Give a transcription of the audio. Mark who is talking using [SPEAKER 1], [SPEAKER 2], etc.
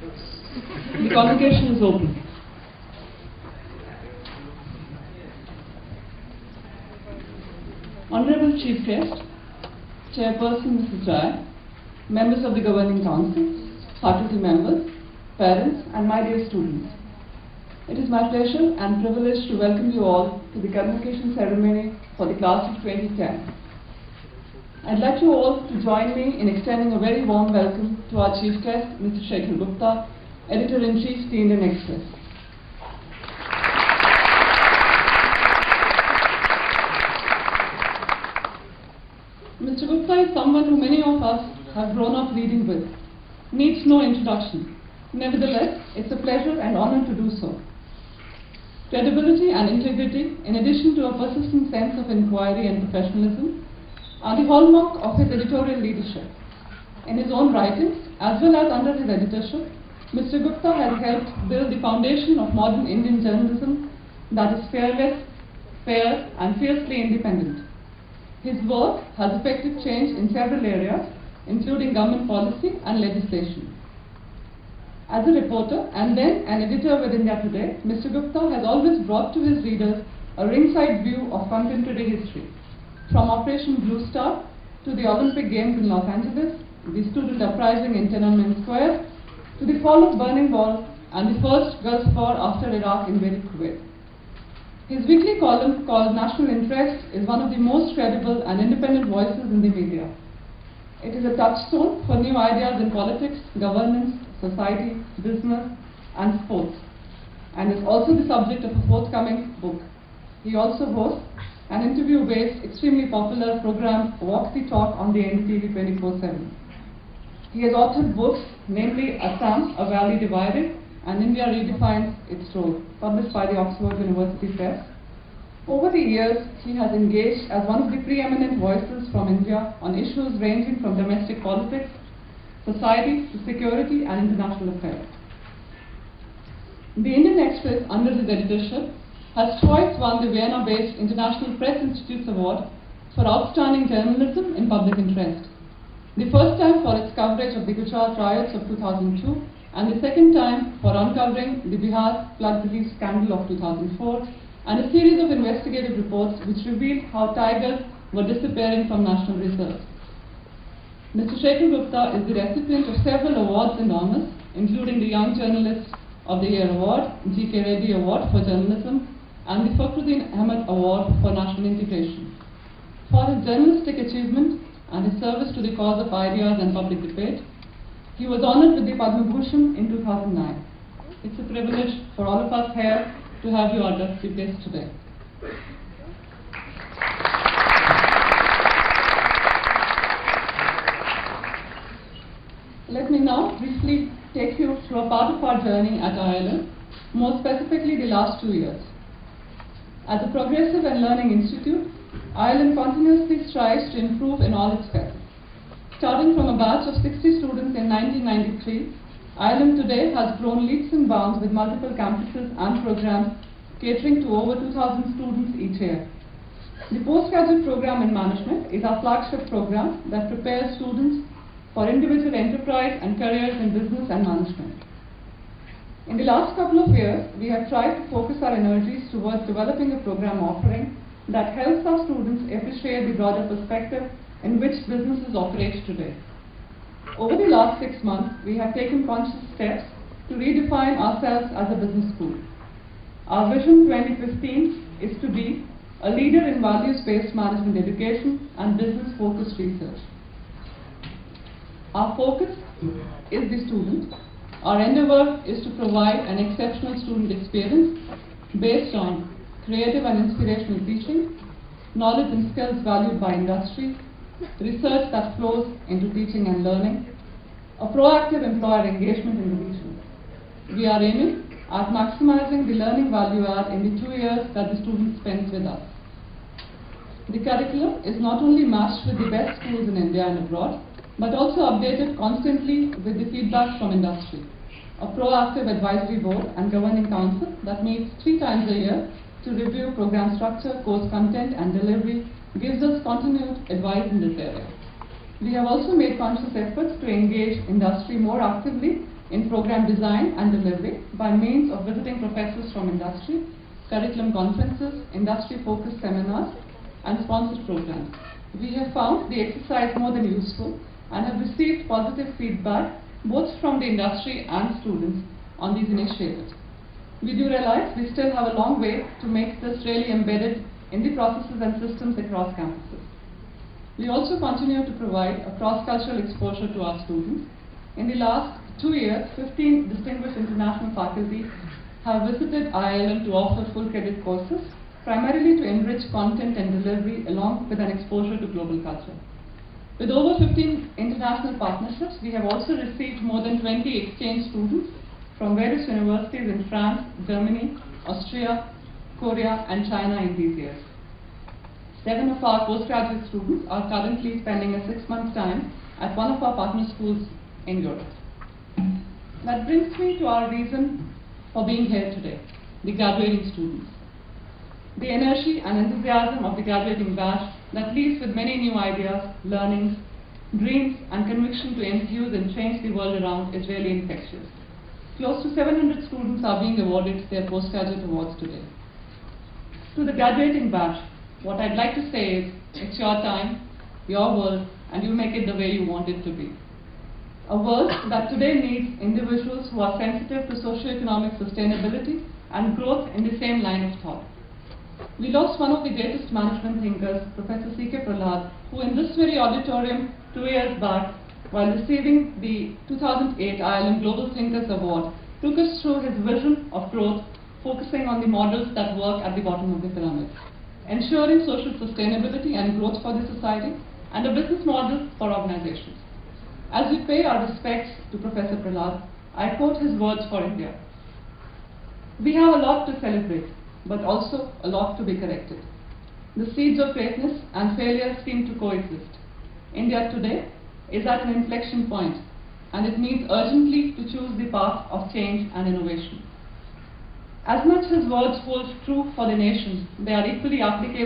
[SPEAKER 1] The convocation is open. Honorable Chief Guest, Chairperson Mrs. Rai, members of the Governing Council, faculty members, parents, and my dear students. It is my pleasure and privilege to welcome you all to the convocation ceremony for the class of 2010. I'd like you all to join me in extending a very warm welcome to our Chief Guest, Mr. Shekhar Gupta, Editor-in-Chief, The Indian Express. Mr. Gupta is someone who many of us have grown up reading with. Needs no introduction. Nevertheless, it's a pleasure and honor to do so. Credibility and integrity, in addition to a persistent sense of inquiry and professionalism, are the hallmark of his editorial leadership. In his own writings, as well as under his editorship, Mr. Gupta has helped build the foundation of modern Indian journalism that is fearless, fair, and fiercely independent. His work has effected change in several areas, including government policy and legislation. As a reporter and then an editor with India Today, Mr. Gupta has always brought to his readers a ringside view of contemporary history, from Operation Blue Star to the Olympic Games in Los Angeles, the student uprising in Tiananmen Square, to the fall of Berlin Wall and the first Gulf War after Iraq invaded Kuwait. His weekly column called National Interest is one of the most credible and independent voices in the media. It is a touchstone for new ideas in politics, governance, society, business, and sports, and is also the subject of a forthcoming book. He also hosts an interview-based, extremely popular program, Walk the Talk, on the NDTV 24/7. He has authored books, namely Assam, A Valley Divided, and India Redefines Its Role, published by the Oxford University Press. Over the years, he has engaged as one of the preeminent voices from India on issues ranging from domestic politics, society, to security and international affairs. The Indian Express, under his editorship, has twice won the Vienna-based International Press Institute's Award for Outstanding Journalism in Public Interest. The first time for its coverage of the Gujarat riots of 2002, and the second time for uncovering the Bihar flood relief scandal of 2004, and a series of investigative reports which revealed how tigers were disappearing from national reserves. Mr. Shekhar Gupta is the recipient of several awards and honors, including the Young Journalist of the Year Award, G.K. Reddy Award for Journalism, and the Fakhruddin Ahmed Award for National Integration. For his journalistic achievement and his service to the cause of ideas and public debate, he was honored with the Padma Bhushan in 2009. It's a privilege for all of us here to have you our Chief Guest today. Let me now briefly take you through a part of our journey at ILM, more specifically the last 2 years. As a progressive and learning institute, ILM continuously strives to improve in all its facets. Starting from a batch of 60 students in 1993, ILM today has grown leaps and bounds with multiple campuses and programs catering to over 2,000 students each year. The postgraduate program in management is our flagship program that prepares students for individual enterprise and careers in business and management. In the last couple of years, we have tried to focus our energies towards developing a program offering that helps our students appreciate the broader perspective in which businesses operate today. Over the last 6 months, we have taken conscious steps to redefine ourselves as a business school. Our Vision 2015 is to be a leader in values-based management education and business-focused research. Our focus is the student. Our endeavor is to provide an exceptional student experience based on creative and inspirational teaching, knowledge and skills valued by industry, research that flows into teaching and learning, a proactive employer engagement in the region. We are aiming at maximizing the learning value add in the 2 years that the student spends with us. The curriculum is not only matched with the best schools in India and abroad, but also updated constantly with the feedback from industry. A proactive advisory board and governing council that meets 3 times a year to review program structure, course content and delivery gives us continued advice in this area. We have also made conscious efforts to engage industry more actively in program design and delivery by means of visiting professors from industry, curriculum conferences, industry-focused seminars, and sponsored programs. We have found the exercise more than useful and have received positive feedback both from the industry and students on these initiatives. We do realize we still have a long way to make this really embedded in the processes and systems across campuses. We also continue to provide a cross-cultural exposure to our students. In the last 2 years, 15 distinguished international faculty have visited IIM to offer full credit courses, primarily to enrich content and delivery along with an exposure to global culture. With over 15 international partnerships, we have also received more than 20 exchange students from various universities in France, Germany, Austria, Korea, and China in these years. 7 of our postgraduate students are currently spending a 6-month time at one of our partner schools in Europe. That brings me to our reason for being here today, the graduating students. The energy and enthusiasm of the graduating batch that leaves with many new ideas, learnings, dreams, and conviction to infuse and change the world around is really infectious. Close to 700 students are being awarded their postgraduate awards today. To the graduating batch, what I'd like to say is, it's your time, your world, and you make it the way you want it to be. A world that today needs individuals who are sensitive to socio-economic sustainability and growth in the same line of thought. We lost one of the greatest management thinkers, Professor C.K. Prahalad, who in this very auditorium 2 years back, while receiving the 2008 IIM Global Thinkers Award, took us through his vision of growth, focusing on the models that work at the bottom of the pyramid, ensuring social sustainability and growth for the society, and a business model for organizations. As we pay our respects to Professor Prahalad, I quote his words for India. We have a lot to celebrate, but also a lot to be corrected. The seeds of greatness and failure seem to coexist. India today is at an inflection point, and it needs urgently to choose the path of change and innovation. As much his words hold true for the nation, they are equally applicable